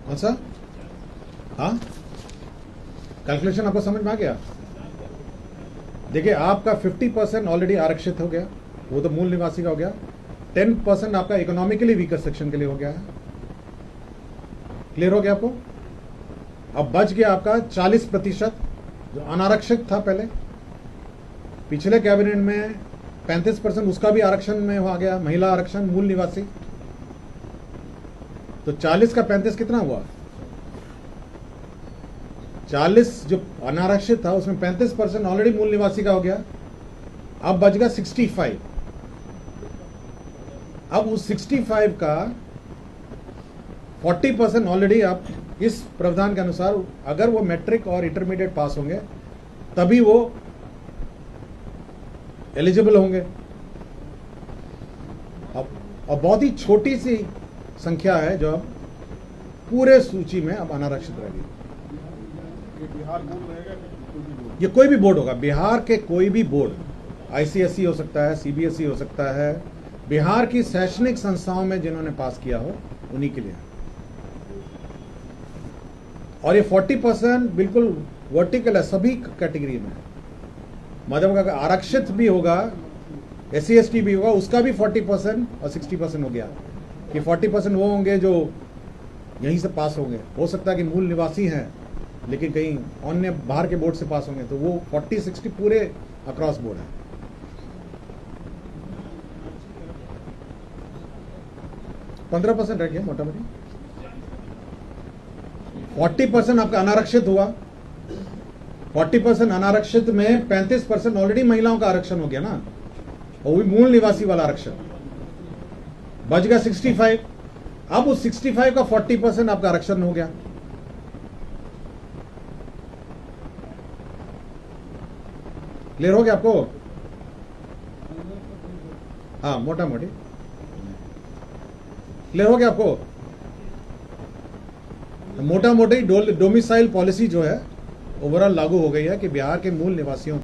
कौन सा? हाँ, कैलकुलेशन आपको समझ में आ गया? देखिए, आपका 50% ऑलरेडी आरक्षित हो गया, वो तो मूल निवासी का हो गया। 10% आपका इकोनॉमिकली वीकर सेक्शन के लिए हो गया है। क्लियर हो गया आपको? अब बच गया आपका 40% जो अनारक्षित था पहले। पिछले कैबिनेट में 35% उसका भी आरक्षण में आ गया, महिला आरक्षण, मूल निवासी। तो 40 का 35 कितना हुआ? 40 जो अनारक्षित था उसमें 35% ऑलरेडी मूल निवासी का हो गया। अब बच गया 65। अब उस 65 का 40% ऑलरेडी आप इस प्रावधान के अनुसार अगर वो मैट्रिक और इंटरमीडिएट पास होंगे तभी वो एलिजिबल होंगे। अब बहुत ही छोटी सी संख्या है जो अब पूरे सूची में अब अनारक्षित रहेगी। ये कोई भी बोर्ड होगा, बिहार के कोई भी बोर्ड, आईसीएसई हो सकता है, सीबीएसई हो सकता है, बिहार की शैक्षणिक संस्थाओं में जिन्होंने पास किया हो उन्हीं के लिए। और ये 40% बिल्कुल वर्टिकल है, सभी कैटेगरी में। मतलब अगर आरक्षित भी होगा, एससी एसटी भी होगा, उसका भी 40% और 60% हो गया कि 40% वो होंगे जो यहीं से पास होंगे। हो सकता है कि मूल निवासी हैं लेकिन कहीं अन्य बाहर के बोर्ड से पास होंगे, तो वो 40-60 पूरे अक्रॉस बोर्ड है। %15 रह गया मोटा मोटी। 40% आपका अनारक्षित हुआ। 40% अनारक्षित में 35% ऑलरेडी महिलाओं का आरक्षण हो गया ना, और वो मूल निवासी वाला आरक्षण बच गया 65। अब उस 65 का 40% आपका आरक्षण हो गया। क्लियर हो गया आपको? हाँ, मोटा मोटी क्लियर हो गया आपको? मोटा मोटी डोमिसाइल पॉलिसी जो है ओवरऑल लागू हो गई है कि बिहार के मूल निवासियों